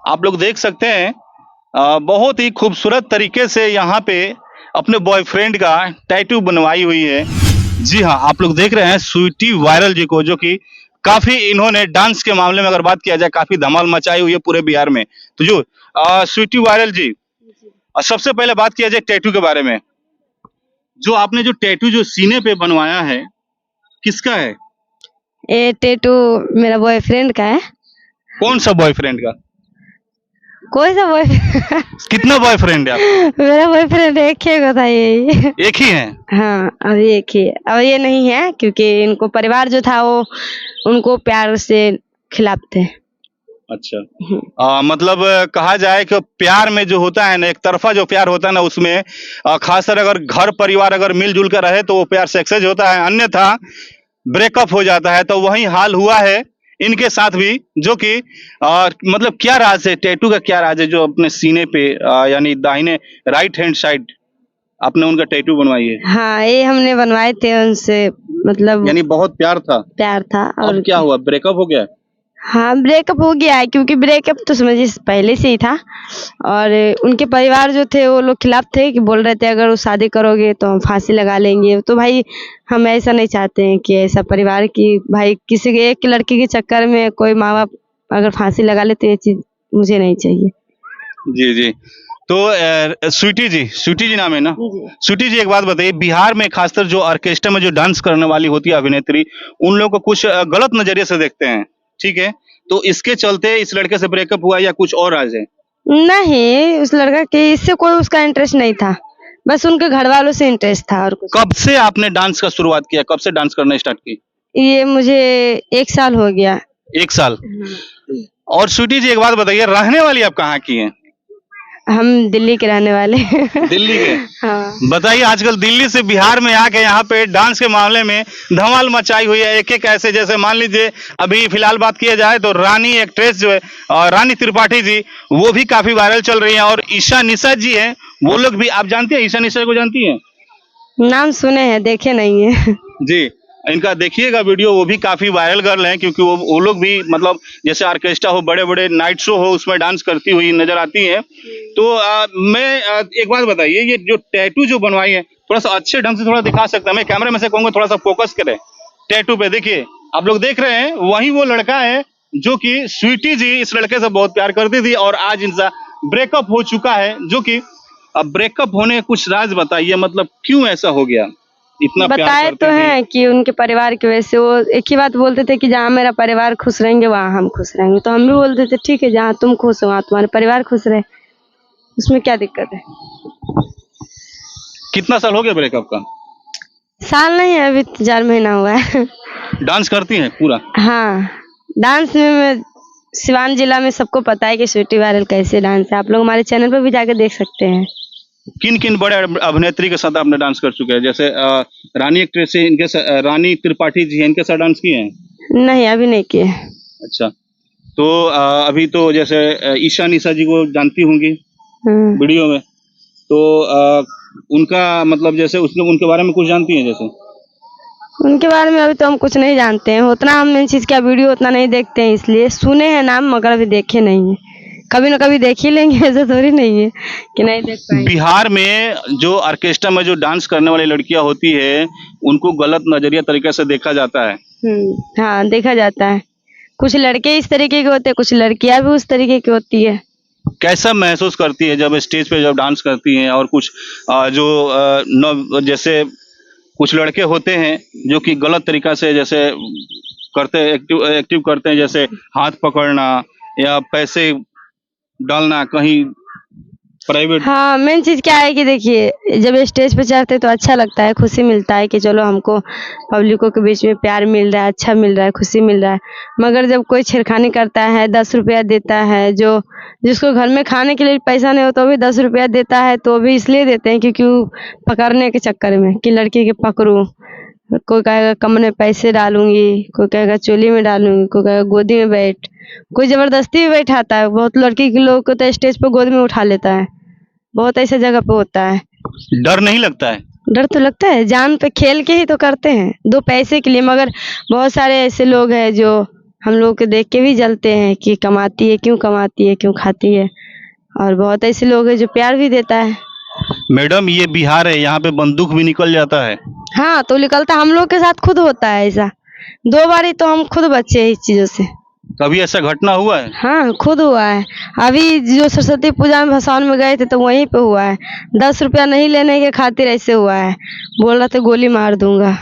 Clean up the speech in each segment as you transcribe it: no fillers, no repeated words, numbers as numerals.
आप लोग देख सकते हैं बहुत ही खूबसूरत तरीके से यहाँ पे अपने बॉयफ्रेंड का टैटू बनवाई हुई है। जी हाँ, आप लोग देख रहे हैं स्वीटी वायरल जी को, जो कि काफी इन्होंने डांस के मामले में अगर बात किया जाए काफी धमाल मचाई हुई है पूरे बिहार में। तो जो स्वीटी वायरल जी, सबसे पहले बात किया जाए टैटू के बारे में। जो आपने जो टैटू जो सीने पे बनवाया है, किसका है? ये टैटू मेरा बॉयफ्रेंड का है। कौन सा बॉयफ्रेंड का? कोई सा बॉयफ्रेंड? कितना बॉयफ्रेंड है आपका? मेरा बॉयफ्रेंड एक ही था, यही। एक ही है? हाँ, अभी एक ही है। अब ये नहीं है क्योंकि इनको परिवार जो था वो उनको प्यार से खिलाफ थे। अच्छा। मतलब कहा जाए कि प्यार में जो होता है ना, एक तरफा जो प्यार होता है ना, उसमें खासकर अगर घर परिवार अगर मिलजुल कर रहे तो वो प्यार सक्सेस होता है, अन्यथा ब्रेकअप हो जाता है। तो वही हाल हुआ है इनके साथ भी, जो कि मतलब क्या राज है टैटू का, क्या राज है जो अपने सीने पे यानी दाहिने राइट हैंड साइड आपने उनका टैटू बनवाई है? हाँ, ये हमने बनवाए थे उनसे, मतलब यानी बहुत प्यार था। और अब क्या हुआ, ब्रेकअप हो गया? हाँ, ब्रेकअप हो गया है क्योंकि ब्रेकअप तो समझिए पहले से ही था। और उनके परिवार जो थे वो लोग खिलाफ थे कि बोल रहे थे अगर वो शादी करोगे तो हम फांसी लगा लेंगे। तो भाई हम ऐसा नहीं चाहते हैं कि ऐसा परिवार की, भाई किसी के एक लड़की के चक्कर में कोई माँ बाप अगर फांसी लगा ले तो ये चीज मुझे नहीं चाहिए। जी जी। तो स्वीटी जी नाम है ना? स्वीटी जी, एक बात बताइए, बिहार में खासकर जो ऑर्केस्ट्रा में जो डांस करने वाली होती है अभिनेत्री, उन लोगों को कुछ गलत नजरिए से देखते हैं, ठीक है? तो इसके चलते इस लड़के से ब्रेकअप हुआ या कुछ और राज है? नहीं, उस लड़का के इससे कोई उसका इंटरेस्ट नहीं था, बस उनके घर वालों से इंटरेस्ट था और कुछ। कब से आपने डांस का शुरुआत किया, कब से डांस करना स्टार्ट की? ये मुझे 1 साल हो गया। 1 साल। और स्वीटी जी, एक बात बताइए, रहने वाली आप कहाँ की हैं? हम दिल्ली के रहने वाले हैं। दिल्ली के? हाँ। बताइए, आजकल दिल्ली से बिहार में आके यहाँ पे डांस के मामले में धमाल मचाई हुई है। एक एक ऐसे, जैसे मान लीजिए अभी फिलहाल बात किया जाए तो रानी एक्ट्रेस जो है रानी त्रिपाठी जी, वो भी काफी वायरल चल रही हैं। और ईशा निशा जी हैं, वो लोग भी, आप जानती हैं ईशा निशा को, जानती हैं? नाम सुने हैं, देखे नहीं है। जी, इनका देखिएगा वीडियो, वो भी काफी वायरल गर्ल हैं, क्योंकि वो लोग भी मतलब जैसे ऑर्केस्ट्रा हो, बड़े बड़े नाइट शो हो, उसमें डांस करती हुई नजर आती हैं। तो एक बात बताइए, ये जो टैटू जो बनवाई है, थोड़ा सा अच्छे ढंग से थोड़ा दिखा सकते हैं? मैं कैमरे में से कहूंगा थोड़ा सा फोकस करें टैटू पे। देखिए, आप लोग देख रहे हैं, वही वो लड़का है जो कि स्वीटी जी इस लड़के से बहुत प्यार करती थी और आज इनका ब्रेकअप हो चुका है। जो कि अब ब्रेकअप होने कुछ राज बताइए, मतलब क्यों ऐसा हो गया? इतना प्यार बताए करती तो थी। हैं कि उनके परिवार की वजह से वो एक ही बात बोलते थे कि जहाँ मेरा परिवार खुश रहेंगे वहाँ हम खुश रहेंगे। तो हम भी बोलते थे ठीक है, जहाँ तुम खुश हो वहाँ तुम्हारे परिवार खुश रहे, उसमें क्या दिक्कत है। कितना साल हो गया ब्रेकअप का? साल नहीं है, अभी 4 महीना हुआ है। डांस करती हैं पूरा? हाँ, डांस में मैं सिवान जिला में सबको पता है कि स्वीटी वायरल कैसे डांस है। आप लोग हमारे चैनल पर भी जाके देख सकते हैं। किन किन बड़े अभिनेत्री के साथ आपने डांस कर चुके हैं? जैसे रानी एक्ट्रेस है, रानी त्रिपाठी जी हैं, इनके साथ डांस किए हैं? नहीं, अभी नहीं किए। अच्छा। तो अभी तो जैसे ईशा निशा जी को जानती होंगी वीडियो में, तो उनका मतलब जैसे उनके बारे में कुछ जानती हैं? जैसे उनके बारे में अभी तो हम कुछ नहीं जानते हैं उतना, हम इन चीज का वीडियो उतना नहीं देखते हैं, इसलिए सुने हैं नाम मगर अभी देखे नहीं है। कभी ना कभी देख ही लेंगे, ऐसा थोड़ी नहीं है कि नहीं देख पाएंगे। बिहार में जो ऑर्केस्ट्रा में जो डांस करने वाली लड़कियां होती है, उनको गलत नजरिया तरीके से देखा जाता है। हाँ, देखा जाता है। कुछ लड़के इस तरीके के होते हैं, कुछ लड़कियां भी उस तरीके की होती है। कैसा महसूस करती है जब स्टेज पे जब डांस करती हैं? और कुछ जैसे कुछ लड़के होते हैं जो कि गलत तरीका से जैसे करते एक्टिव करते हैं, जैसे हाथ पकड़ना या पैसे डालना कहीं प्राइवेट। हाँ, मेन चीज क्या है कि देखिए, जब स्टेज पे चढ़ते तो अच्छा लगता है, खुशी मिलता है कि चलो हमको पब्लिकों के बीच में प्यार मिल रहा है, अच्छा मिल रहा है, खुशी मिल रहा है। मगर जब कोई छेड़खानी करता है, 10 रुपया देता है, जो जिसको घर में खाने के लिए पैसा नहीं हो तो भी 10 रुपया देता है, तो भी इसलिए देते हैं क्योंकि वो पकड़ने के चक्कर में कि लड़की के पकड़ूं। कोई कहेगा कमर में पैसे डालूंगी, कोई कहेगा चोली में डालूंगी, कोई कहेगा गोदी में बैठ, कोई जबरदस्ती भी बैठाता है। बहुत लड़की के लोग को तो स्टेज पे गोद में उठा लेता है, बहुत ऐसे जगह पे होता है। डर नहीं लगता है? डर तो लगता है, जान पे खेल के ही तो करते हैं, 2 पैसे के लिए। मगर बहुत सारे ऐसे लोग हैं जो हम लोग के देख के भी जलते हैं कि कमाती है, क्यों खाती है। और बहुत ऐसे लोग हैं जो प्यार भी देता है। मैडम ये बिहार है, यहाँ पे बंदूक भी निकल जाता है। हाँ, तो निकलता हम लोग के साथ खुद होता है ऐसा। 2 बारी तो हम खुद बचे हैं इस चीज़ों से। कभी ऐसा घटना हुआ है? हाँ, खुद हुआ है। अभी जो सरस्वती पूजा में भसावन में गए थे तो वहीं पे हुआ है। 10 रुपया नहीं लेने के खातिर ऐसे हुआ है। बोल रहा था गोली मार दूँगा।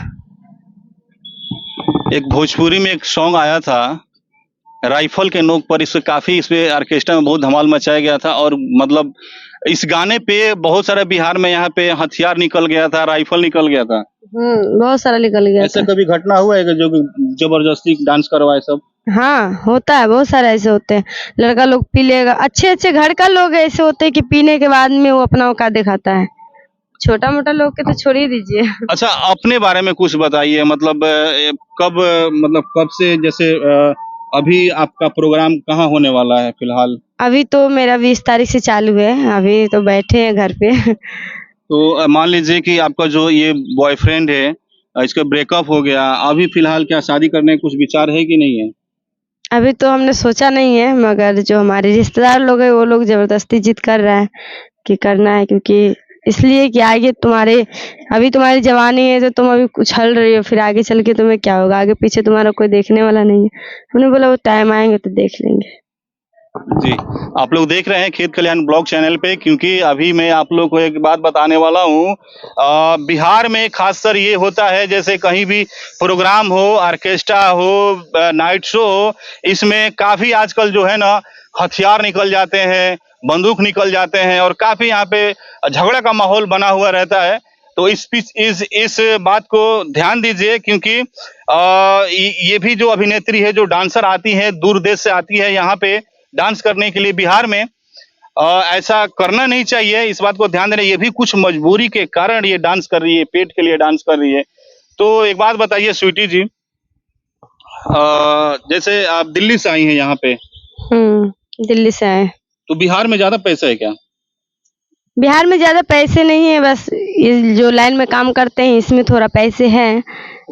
एक भोजपुरी में एक सॉन्ग आया था राइफल के नोक पर, इससे काफी इसमें ऑर्केस्ट्रा में बहुत धमाल मचाया गया था। और मतलब इस गाने पे बहुत सारा बिहार में यहाँ पे हथियार निकल गया था, राइफल निकल गया था। बहुत सारा निकल गया ऐसा था। कभी घटना हुआ है कि जो जबरदस्ती डांस करवाए सब? हाँ, होता है, बहुत सारे ऐसे होते हैं। लड़का लोग पी लेगा, अच्छे-अच्छे घर का लोग ऐसे होते हैं कि पीने के बाद में वो अपना औकात दिखाता है। छोटा-मोटा लोग के तो छोड़ ही दीजिए। अच्छा, अपने बारे में कुछ बताइए, मतलब कब से, जैसे अभी आपका प्रोग्राम कहाँ होने वाला है फिलहाल? अभी तो मेरा 20 तारीख से चालू है, अभी तो बैठे हैं घर पे। तो मान लीजिए कि आपका जो ये बॉयफ्रेंड है, इसका ब्रेकअप हो गया, अभी फिलहाल क्या शादी करने का कुछ विचार है कि नहीं है? अभी तो हमने सोचा नहीं है, मगर जो हमारे रिश्तेदार लोग हैं वो लोग जबरदस्ती जिद कर रहा है कि करना है, क्योंकि इसलिए कि आगे अभी तुम्हारी जवानी है तो तुम अभी उछल रही हो, फिर आगे चल के तुम्हें क्या होगा, आगे पीछे तुम्हारा कोई देखने वाला नहीं है। हमने बोला वो टाइम आएंगे तो देख लेंगे। जी, आप लोग देख रहे हैं खेत खलिहान ब्लॉग चैनल पे, क्योंकि अभी मैं आप लोग को एक बात बताने वाला हूँ। बिहार में खासकर ये होता है, जैसे कहीं भी प्रोग्राम हो, ऑर्केस्ट्रा हो, नाइट शो हो, इसमें काफी आजकल जो है ना हथियार निकल जाते हैं, बंदूक निकल जाते हैं और काफी यहाँ पे झगड़ा का माहौल बना हुआ रहता है। तो इस बात को ध्यान दीजिए, क्योंकि ये भी जो अभिनेत्री है, जो डांसर आती है, दूर देश से आती है यहाँ पे डांस करने के लिए बिहार में, ऐसा करना नहीं चाहिए। इस बात को ध्यान देना, ये भी कुछ मजबूरी के कारण ये डांस कर रही है, पेट के लिए डांस कर रही है। तो एक बात बताइए स्वीटी जी, जैसे आप दिल्ली से आई हैं यहाँ पे, दिल्ली से आए। तो बिहार में ज्यादा पैसा है क्या? बिहार में ज्यादा पैसे नहीं है, बस ये जो लाइन में काम करते हैं इसमें थोड़ा पैसे हैं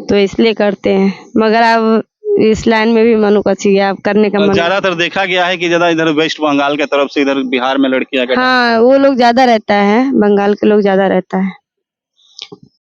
तो इसलिए करते हैं, मगर अब इस लाइन में भी मन को चाहिए, अब करने का मन। ज्यादातर देखा गया है कि ज्यादा इधर वेस्ट बंगाल के तरफ से इधर बिहार में लड़कियां का हाँ, वो लोग ज्यादा रहता है, बंगाल के लोग ज्यादा रहता है।